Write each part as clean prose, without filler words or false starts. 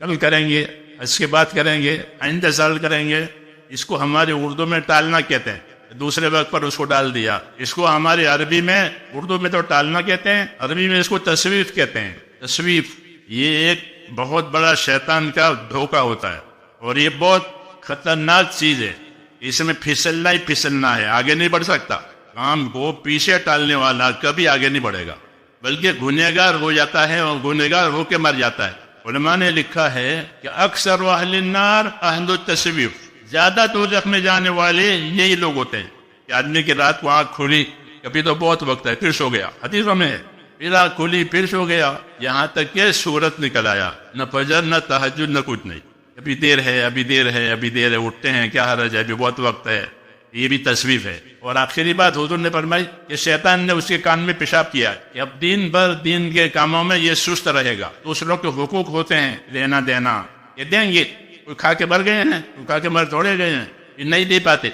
کل کریں گے، اس کے بعد کریں گے، آئندہ سال کریں گے. اس کو ہمارے اردو میں ٹالنا کہتے ہیں، دوسرے وقت پر اس کو ڈال دیا. اس کو ہمارے عربی میں، اردو میں تو ٹالنا کہتے ہیں، عربی میں اس کو تسویف کہتے ہیں. تسویف یہ ایک بہت بڑا شیطان کا دھوکہ ہوتا ہے، اور یہ بہت خطرناک چیز ہے. اس میں پھسلنا ہی پھسلنا ہے، آگے نہیں بڑھ سکتا. کام کو پیچھے ٹالنے والا کبھی آگے نہیں بڑھے گا، بلکہ گنہگار ہو جاتا ہے اور گنہگار ہو کے مر جاتا ہے. علماء نے لکھا ہے کہ اکثر اہل النار اہل التسویف، زیادہ دوزخ میں جانے والے یہی لوگ ہوتے ہیں کہ آدمی کی رات کو آنکھ کھلی، کبھی تو بہت وقت ہے پھر سو گیا، حدیثوں میں ہے، پھر آنکھ کھلی پھر سو گیا، یہاں تک کہ سورت نکل آیا، نہ فجر نہ تہجد نہ کچھ نہیں. ابھی دیر ہے، ابھی دیر ہے، ابھی دیر ہے، اٹھتے ہیں، کیا حرج ہے، ابھی بہت وقت ہے. یہ بھی تصویف ہے. اور آخری بات حضور نے فرمائی کہ شیطان نے اس کے کان میں پیشاب کیا کہ اب دن بھر دین کے کاموں میں یہ سست رہے گا. دوسروں کے حقوق ہوتے ہیں، لینا دینا، یہ دیں گے. کوئی کھا کے مر گئے ہیں، کوئی کھا کے مر توڑے گئے ہیں، یہ نہیں دے پاتے،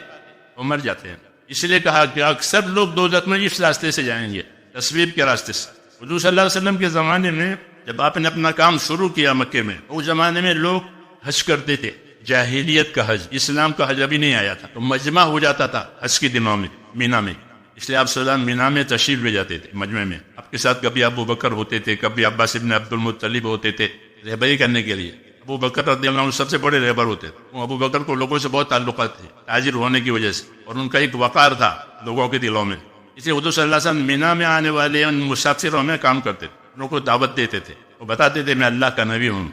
وہ مر جاتے ہیں. اس لیے کہا کہ اکثر لوگ دوزخ میں اس راستے سے جائیں گے، تصویف کے راستے سے. حضور صلی اللہ علیہ وسلم کے زمانے میں جب آپ نے اپنا کام شروع کیا مکے میں، اس زمانے میں لوگ حج کرتے تھے، جاہلیت کا حج، اسلام کا حج ابھی نہیں آیا تھا، تو مجمع ہو جاتا تھا حج کے دنوں میں مینا میں. اس لیے آپ صلی اللہ علیہ وسلم مینا میں تشریف لے جاتے تھے مجمع میں. آپ کے ساتھ کبھی ابو بکر ہوتے تھے، کبھی عباس ابن عبد المطلب ہوتے تھے رہبری کرنے کے لیے. ابو بکر رضی اللہ عنہ سب سے بڑے رہبر ہوتے تھے. وہ ابو بکر کو لوگوں سے بہت تعلقات تھے تاجر ہونے کی وجہ سے، اور ان کا ایک وقار تھا لوگوں کے دلوں میں. اس لیے حضور صلی اللہ علیہ وسلم مینا میں آنے والے ان مسافروں میں کام کرتے تھے، ان کو دعوت دیتے تھے. وہ بتاتے تھے میں اللہ کا نبی ہوں،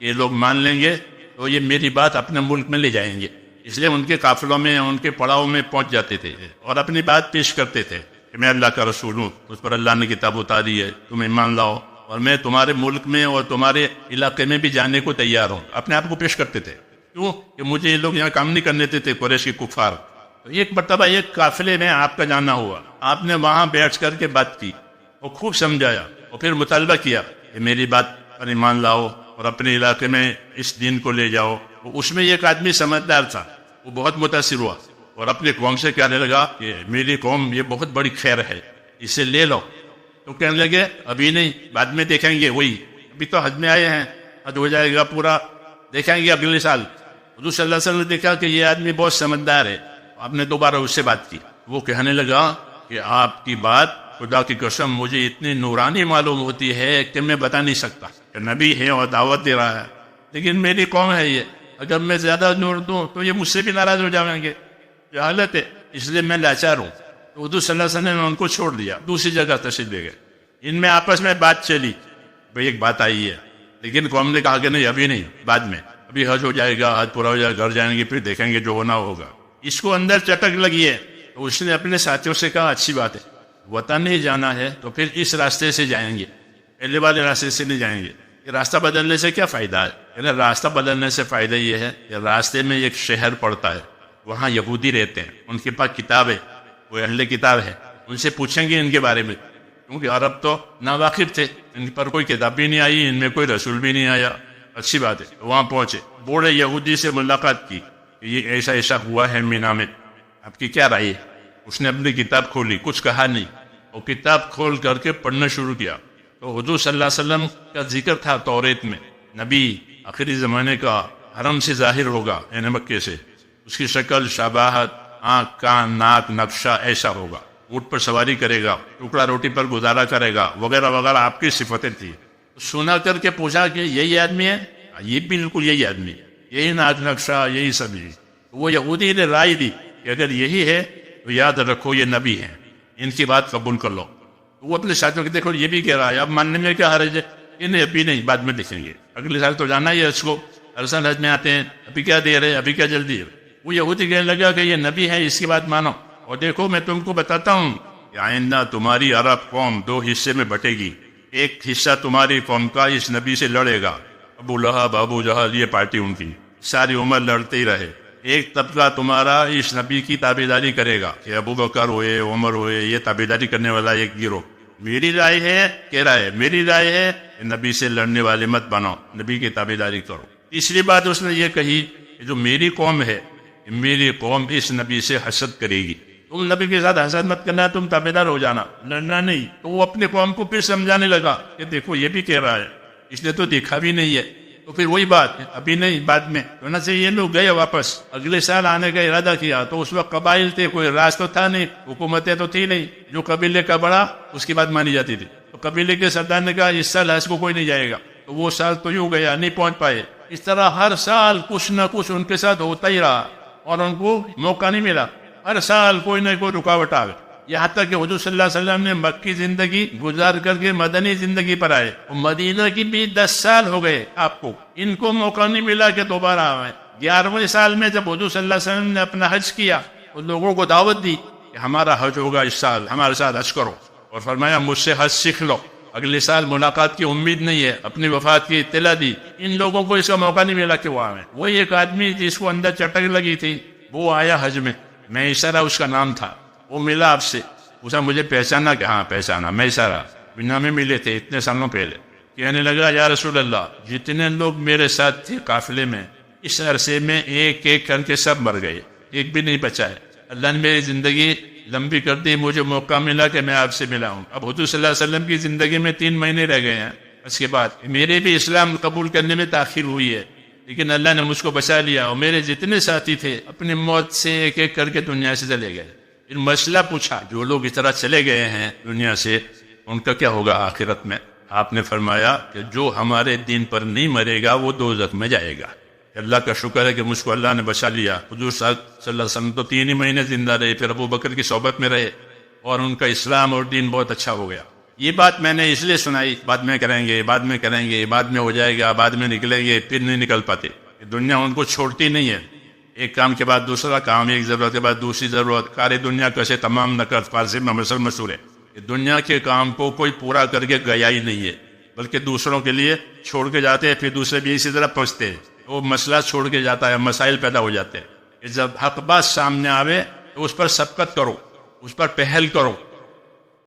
یہ لوگ مان لیں گے تو یہ میری بات اپنے ملک میں لے جائیں گے. اس لیے ان کے قافلوں میں، ان کے پڑاؤ میں پہنچ جاتے تھے اور اپنی بات پیش کرتے تھے کہ میں اللہ کا رسول ہوں، اس پر اللہ نے کتاب اتاری ہے، تم ایمان لاؤ، اور میں تمہارے ملک میں اور تمہارے علاقے میں بھی جانے کو تیار ہوں. اپنے آپ کو پیش کرتے تھے. کیوں کہ مجھے یہ لوگ یہاں کام نہیں کرنے دیتے، قریش کے کفار. تو ایک مرتبہ ایک قافلے میں آپ کا جانا ہوا، آپ نے وہاں بیٹھ کر کے بات کی اور خوب سمجھایا، اور پھر مطالبہ کیا کہ میری بات پر ایمان لاؤ اور اپنے علاقے میں اس دین کو لے جاؤ. اس میں ایک آدمی سمجھدار تھا، وہ بہت متاثر ہوا اور اپنے قوم سے کہنے لگا کہ میری قوم یہ بہت بڑی خیر ہے، اسے لے لو. تو کہنے لگے ابھی نہیں، بعد میں دیکھیں گے، وہی ابھی تو حج میں آئے ہیں، حج ہو جائے گا پورا، دیکھیں گے اگلے سال. حضور صلی اللہ علیہ وسلم نے دیکھا کہ یہ آدمی بہت سمجھدار ہے. آپ نے دوبارہ اس سے بات کی. وہ کہنے لگا کہ آپ کی بات خدا کی قسم مجھے اتنی نورانی معلوم ہوتی ہے کہ میں بتا نہیں سکتا. کہ نبی ہے اور دعوت دے رہا ہے، لیکن میری قوم ہے یہ، اگر میں زیادہ نور دوں تو یہ مجھ سے بھی ناراض ہو جائیں گے، یہ حالت ہے، اس لیے میں لاچار ہوں. تو حضور صلی اللہ علیہ وسلم نے ان کو چھوڑ دیا، دوسری جگہ تشریف لے گئے. ان میں آپس میں بات چلی، بھئی ایک بات آئی ہے، لیکن قوم نے کہا کہ نہیں ابھی نہیں، بعد میں، ابھی حج ہو جائے گا، حج پورا ہو جائے گا، گھر جائیں گے پھر دیکھیں گے جو ہونا ہوگا. اس کو اندر چٹک لگی ہے، تو اس نے اپنے ساتھیوں سے کہا اچھی بات ہے، وطن نہیں جانا ہے تو پھر اس راستے سے جائیں گے، پہلے والے راستے سے نہیں جائیں گے. یہ راستہ بدلنے سے کیا فائدہ ہے؟ یعنی راستہ بدلنے سے فائدہ یہ ہے کہ راستے میں ایک شہر پڑتا ہے، وہاں یہودی رہتے ہیں، ان کے پاس کتاب ہے، وہ اہل کتاب ہے، ان سے پوچھیں گے ان کے بارے میں، کیونکہ عرب تو ناواقف تھے، ان پر کوئی کتاب بھی نہیں آئی، ان میں کوئی رسول بھی نہیں آیا. اچھی بات ہے. وہاں پہنچے، بوڑھے یہودی سے ملاقات کی، یہ ایسا ایسا ہوا ہے مینا میں، آپ کی کیا رائے ہے؟ اس نے اپنی کتاب کھولی، کچھ کہا نہیں، وہ کتاب کھول کر کے پڑھنا شروع کیا. تو حضور صلی اللہ علیہ وسلم کا ذکر تھا توریت میں، نبی آخری زمانے کا حرم سے ظاہر ہوگا، یعنی مکے سے، اس کی شکل، شباہت، آنکھ، کان، ناک، نقشہ ایسا ہوگا، اونٹ پر سواری کرے گا، ٹکڑا روٹی پر گزارا کرے گا، وغیرہ وغیرہ آپ کی صفتیں تھیں. سنا کر کے پوچھا کہ یہی آدمی ہے؟ یہ بالکل یہی آدمی ہے، یہی ناک نقشہ، یہی سب. وہ یہودی نے رائے دی کہ اگر یہی ہے تو یاد رکھو یہ نبی ہے، ان کی بات قبول کر لو. وہ اپنے ساتھیوں کو دیکھو یہ بھی کہہ رہا ہے، اب ماننے میں کیا حرج ہے؟ انہیں ابھی نہیں، بعد میں دیکھیں گے، اگلے سال تو جانا ہی ہے، اس کو ہر سال حج میں آتے ہیں، ابھی کیا دیر ہے، ابھی کیا جلدی ہے. وہ یہودی کہنے لگا کہ یہ نبی ہے، اس کی بات مانو. اور دیکھو میں تم کو بتاتا ہوں کہ آئندہ تمہاری عرب قوم دو حصے میں بٹے گی. ایک حصہ تمہاری قوم کا اس نبی سے لڑے گا، ابو لہب، ابو جہل، یہ پارٹی ان کی ساری عمر لڑتے ہی رہے. ایک طبقہ تمہارا اس نبی کی تابعداری کرے گا کہ ابو بکر ہوئے، عمر ہوئے، یہ تابعداری کرنے والا ایک گروہ. میری رائے ہے، کہہ رہا ہے میری رائے ہے کہ نبی سے لڑنے والے مت بنو، نبی کی تابعداری کرو. تیسری بات اس نے یہ کہی کہ جو میری قوم ہے، میری قوم اس نبی سے حسد کرے گی. تم نبی کے ساتھ حسد مت کرنا، تم تابعدار ہو جانا، لڑنا نہیں. تو وہ اپنے قوم کو پھر سمجھانے لگا کہ دیکھو یہ بھی کہہ رہا ہے، اس نے تو دیکھا بھی نہیں ہے، تو پھر وہی بات ہے، ابھی نہیں بعد میں ہونا چاہیے. یہ لوگ گئے واپس، اگلے سال آنے کا ارادہ کیا تو اس وقت قبائل تھے، کوئی راج تو تھا نہیں، حکومتیں تو تھی نہیں. جو قبیلے کا بڑا اس کی بات مانی جاتی تھی. تو قبیلے کے سردار نے کہا اس سال حج کو کوئی نہیں جائے گا، تو وہ سال تو یوں گیا، نہیں پہنچ پائے. اس طرح ہر سال کچھ نہ کچھ ان کے ساتھ ہوتا ہی رہا اور ان کو موقع نہیں ملا. ہر سال کوئی نہ کوئی رکاوٹ آ گئی، یہاں تک کہ حضور صلی اللہ علیہ وسلم نے مکی زندگی گزار کر کے مدنی زندگی پر آئے. مدینہ کی بھی 10 سال ہو گئے آپ کو، ان کو موقع نہیں ملا کہ دوبارہ آئے. 11ویں سال میں جب حضور صلی اللہ علیہ وسلم نے اپنا حج کیا تو لوگوں کو دعوت دی کہ ہمارا حج ہوگا اس سال، ہمارے ساتھ حج کرو. اور فرمایا مجھ سے حج سیکھ لو، اگلے سال ملاقات کی امید نہیں ہے. اپنی وفات کی اطلاع دی. ان لوگوں کو اس کا موقع نہیں ملا کہ وہ آئے. وہی ایک آدمی جس کو اندر چٹک لگی تھی وہ آیا حج میں، میں اشارہ اس کا نام تھا، وہ ملا آپ سے، اسے مجھے پہچانا کہ ہاں پہچانا، میں اشارہ بنا میں ملے تھے اتنے سالوں پہلے. کہنے لگا یا رسول اللہ جتنے لوگ میرے ساتھ تھے قافلے میں اس عرصے میں ایک ایک کر کے سب مر گئے، ایک بھی نہیں بچا ہے. اللہ نے میری زندگی لمبی کر دی، مجھے موقع ملا کہ میں آپ سے ملا ہوں. اب حضور صلی اللہ علیہ وسلم کی زندگی میں 3 مہینے رہ گئے ہیں. اس کے بعد میرے بھی اسلام قبول کرنے میں تاخیر ہوئی ہے، لیکن اللہ نے مجھ کو بچا لیا اور میرے جتنے ساتھی تھے اپنی موت سے ایک ایک کر کے دنیا سے چلے گئے. پھر مسئلہ پوچھا جو لوگ اس طرح چلے گئے ہیں دنیا سے ان کا کیا ہوگا آخرت میں؟ آپ نے فرمایا کہ جو ہمارے دین پر نہیں مرے گا وہ دوزخ میں جائے گا. اللہ کا شکر ہے کہ مجھ کو اللہ نے بچا لیا. حضور صلی اللہ علیہ وسلم تو 3 ہی مہینے زندہ رہے، پھر ابو بکر کی صحبت میں رہے اور ان کا اسلام اور دین بہت اچھا ہو گیا. یہ بات میں نے اس لیے سنائی، بعد میں کریں گے، بعد میں کریں گے، بعد میں ہو جائے گا، بعد میں نکلیں گے، پھر نہیں نکل پاتے. دنیا ان کو چھوڑتی نہیں ہے، ایک کام کے بعد دوسرا کام، ایک ضرورت کے بعد دوسری ضرورت. کار دنیا کیسے تمام نہ کر، فارسی میں مثل مشہور ہے کہ دنیا کے کام کو کوئی پورا کر کے گیا ہی نہیں ہے، بلکہ دوسروں کے لیے چھوڑ کے جاتے ہیں، پھر دوسرے بھی اسی طرح پہنچتے ہیں. وہ مسئلہ چھوڑ کے جاتا ہے، مسائل پیدا ہو جاتے ہیں. جب حق بات سامنے آوے تو اس پر سبقت کرو، اس پر پہل کرو.